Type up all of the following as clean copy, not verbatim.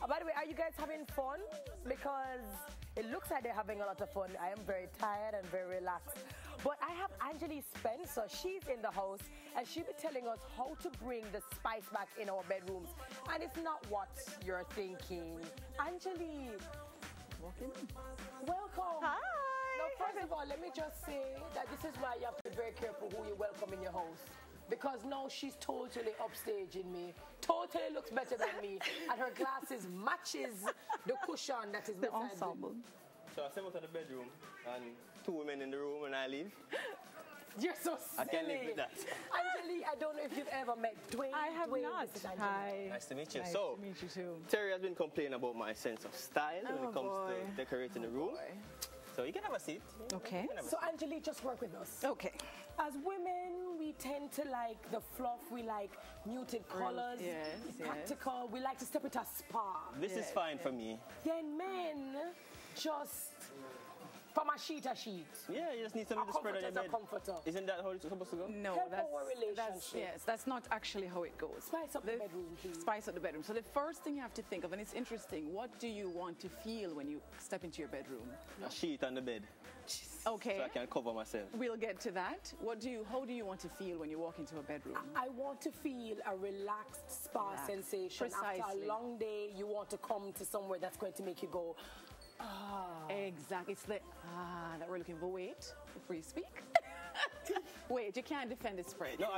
By the way, are you guys having fun? Because it looks like they're having a lot of fun. I am very tired and very relaxed. But I have Angeli Spencer. She's in the house, and she'll be telling us how to bring the spice back in our bedrooms. And it's not what you're thinking. Angeli, welcome. Hi. Now, first of all, let me just say that this is why you have to be very careful who you welcome in your house. Because now she's totally upstaging me, totally looks better than me, and her glasses matches the cushion that is The beside ensemble. So I step out of the bedroom, and 2 women in the room when I leave. You're so silly. I can't live with that. Angeli, I don't know if you've ever met Dwayne. I have Dwayne, not. this is Angeli. Hi. Nice to meet you. Nice So, to meet you too. Terry has been complaining about my sense of style when it comes to decorating the room. So you can have a seat. Okay. So Angeli, just work with us. Okay. As women, we tend to like the fluff. We like muted colors. Yes, practical. We like to step into a spa. This is fine for me. Then men just from a sheet to sheet. Yeah, you just need something to spread on your bed. Comforter. Isn't that how it's supposed to go? No, Help our relationship. that's not actually how it goes. Spice up the bedroom, please. Spice up the bedroom. So the first thing you have to think of, and it's interesting, what do you want to feel when you step into your bedroom? A sheet on the bed. Okay. So I can cover myself. We'll get to that. How do you want to feel when you walk into a bedroom? I want to feel a relaxed spa sensation. Precisely. After a long day, you want to come to somewhere that's going to make you go, ah. Exactly. It's the that we're looking for. Wait, before you speak. Wait, you can't defend the spread. No,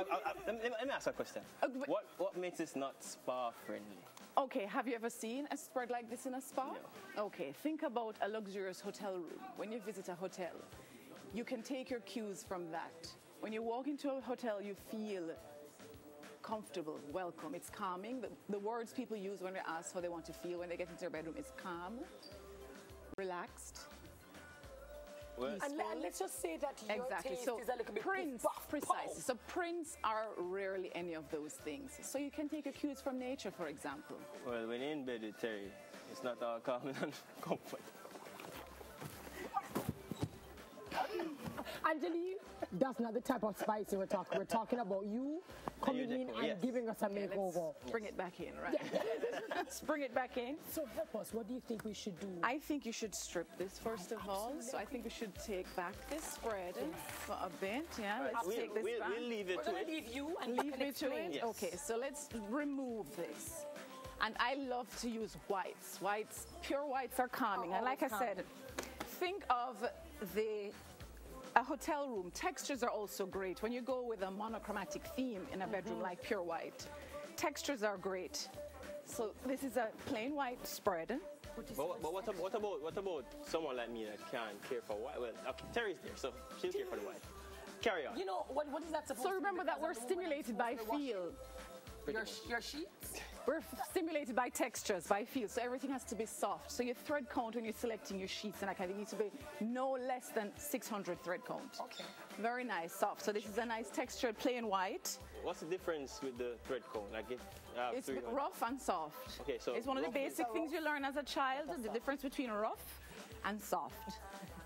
let me ask a question. What makes this not spa friendly? Okay, have you ever seen a spread like this in a spa? No. Okay, think about a luxurious hotel room. When you visit a hotel, you can take your cues from that. When you walk into a hotel, you feel comfortable, welcome. It's calming. The words people use when they ask how they want to feel when they get into their bedroom is calm, relaxed. Well, And let's just say that your taste So is a little bit prints, puff, precisely. puff. So prints are rarely any of those things. So you can take your cues from nature, for example. well, when you're in bed with Terry, it's not all calm and comfort. Angeli, that's not the type of spicy we're talking. We're talking about you coming in and giving us a makeover. Let's bring it back in, right? Let's bring it back in. So help us. What do you think we should do? I think you should strip this first of all. So I think we should take back this spread for a bit. Yeah, let's take this back. We'll leave it We're to going to it. leave you and Leave it to it? Yes. Okay, so let's remove this. And I love to use whites. Whites, pure whites are calming. And like I said, think of a hotel room. Textures are also great. When you go with a monochromatic theme in a bedroom like pure white, textures are great. So this is a plain white spread. But what about someone like me that can't care for white? Well, okay, Terry's there, so she'll care for the white. Carry on. You know, what is that supposed to be? So remember that Because we're I'm the woman stimulated by that's supposed to wash feel. Your sheets? We're stimulated by textures, by feel, so everything has to be soft. So your thread count when you're selecting your sheets and that kind of thing needs to be no less than 600 thread count. Okay. Very nice, soft. So this is a nice textured plain white. What's the difference with the thread cone? Like It's rough and soft. Okay, so it's one of the rough basic is- things you learn as a child, the difference between rough and soft.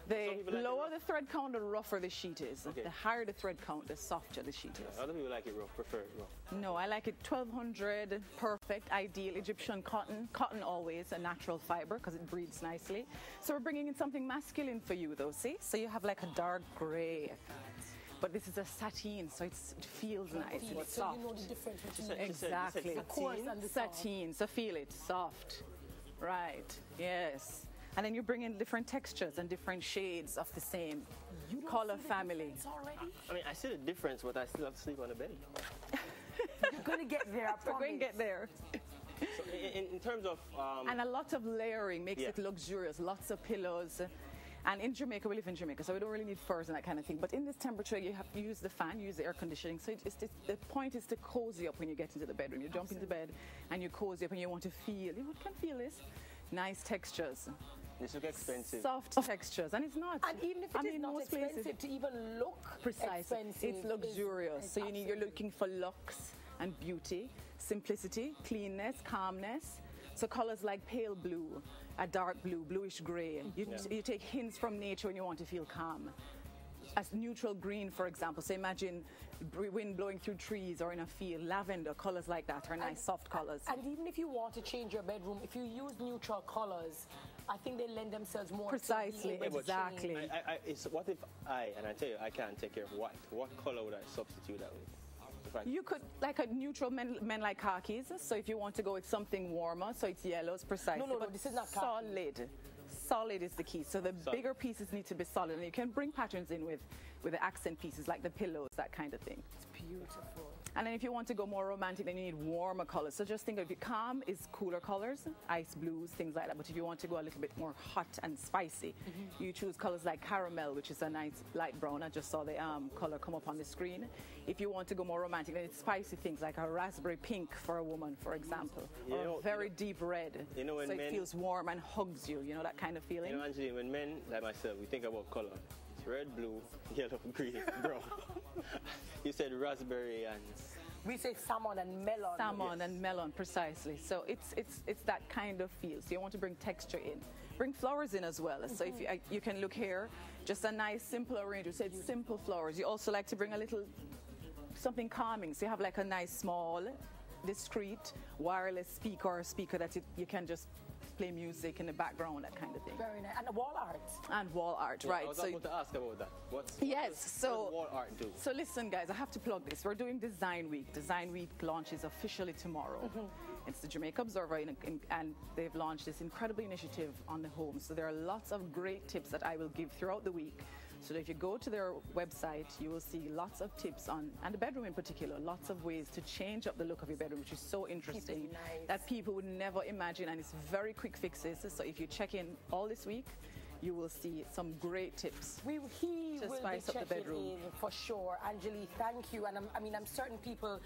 The people like it lower rough. the thread count, the rougher the sheet is. Okay. The higher the thread count, the softer the sheet is. Other people like it rough, prefer it rough. No, I like it 1200, perfect, ideal, Egyptian cotton. Cotton always, a natural fiber because it breathes nicely. So we're bringing in something masculine for you though, see? So you have like a dark gray. But this is a sateen, so it feels nice. It's So soft. you know the difference between Exactly. the coarse and the soft. Sateen, so feel it, soft. Right, yes. And then you bring in different textures and different shades of the same color family. Already? I mean, I see the difference, but I still have to sleep on the bed. You're going to get there, I promise. We're going to get there. So in terms of... And a lot of layering makes it luxurious, lots of pillows. And in Jamaica, we live in Jamaica, so we don't really need furs and that kind of thing. But in this temperature, you have to use the fan, use the air conditioning. So the point is to cozy up when you get into the bedroom. You jump into bed and you cozy up and you want to feel, you can feel this, nice textures. This looks expensive. Soft textures, and it's not. And even if it is not most expensive places, to even look expensive, it's luxurious. So you're looking for lux and beauty, simplicity, cleanness, calmness. So colors like pale blue, a dark blue, bluish gray. You take hints from nature when you want to feel calm. a neutral green, for example. So imagine wind blowing through trees or in a field, lavender, colors like that are nice, soft colors. And even if you want to change your bedroom, if you use neutral colors, I think they lend themselves more Precisely, to exactly. What if and I tell you, I can't take care of white. What color would I substitute that with? You could, like a neutral, men like khakis. So if you want to go with something warmer, so it's yellows, precisely. No, this is not khaki. Solid. Solid is the key. So the bigger pieces need to be solid. And you can bring patterns in with the accent pieces, like the pillows, that kind of thing. It's beautiful. And then if you want to go more romantic, then you need warmer colors. So just think of it. Calm is cooler colors, ice blues, things like that. But if you want to go a little bit more hot and spicy, you choose colors like caramel, which is a nice light brown. I just saw the color come up on the screen. If you want to go more romantic, then it's spicy things like a raspberry pink for a woman, for example, or a very deep red. So it feels warm and hugs you, that kind of feeling. Angeline, when men like myself, we think about color. It's red, blue, yellow, green, brown. You said raspberry and... We say salmon and melon. Salmon and melon, precisely. So it's that kind of feel. So you want to bring texture in. Bring flowers in as well. So if you can look here, just a nice simple arrangement. So it's simple flowers. You also like to bring a little something calming. So you have like a nice small, discreet, wireless speaker that you can just play music in the background, that kind of thing. Very nice. And wall art. And wall art, right. I was about to ask about that. What does wall art do? So listen, guys, I have to plug this. We're doing Design Week. Design Week launches officially tomorrow. It's the Jamaica Observer, and they've launched this incredible initiative on the home. So there are lots of great tips that I will give throughout the week. So that if you go to their website, you will see lots of tips on, and the bedroom in particular, lots of ways to change up the look of your bedroom, which is so interesting that people would never imagine, and it's very quick fixes. So if you check in all this week, you will see some great tips to spice up the bedroom. In for sure. Angeline, thank you. And I'm certain people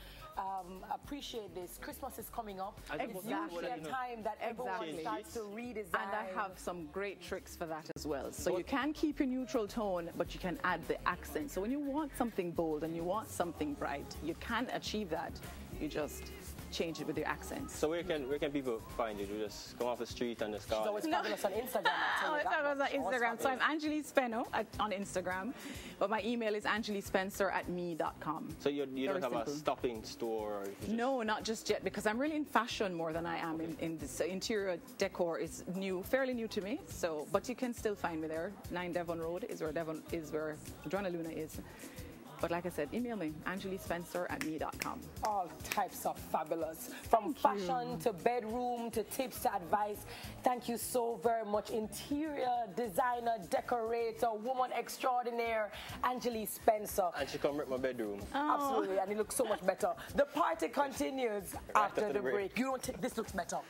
appreciate this. Christmas is coming up. It's usually a time that everyone starts to redesign. And I have some great tricks for that as well. So you can keep your neutral tone, but you can add the accent. So when you want something bold and you want something bright, you can achieve that. You just change it with your accents. So where can people find you? You just come off the street and just call? She's always fabulous on Instagram. On Instagram. So I'm Angeline Speno on Instagram, but my email is angelispencer@me.com. So you don't have a stopping store? Or no, not just yet, because I'm really in fashion more than I am in this. So interior decor is fairly new to me. So, but you can still find me there. 9 Devon Road is where Joanna Luna is. But like I said, email me, angelispencer@me.com. All types of fabulous. From fashion to bedroom to tips to advice. Thank you so very much. Interior designer, decorator, woman extraordinaire, Angeline Spencer. And she come rip my bedroom. Absolutely, and it looks so much better. The party continues after the break. You don't this looks better.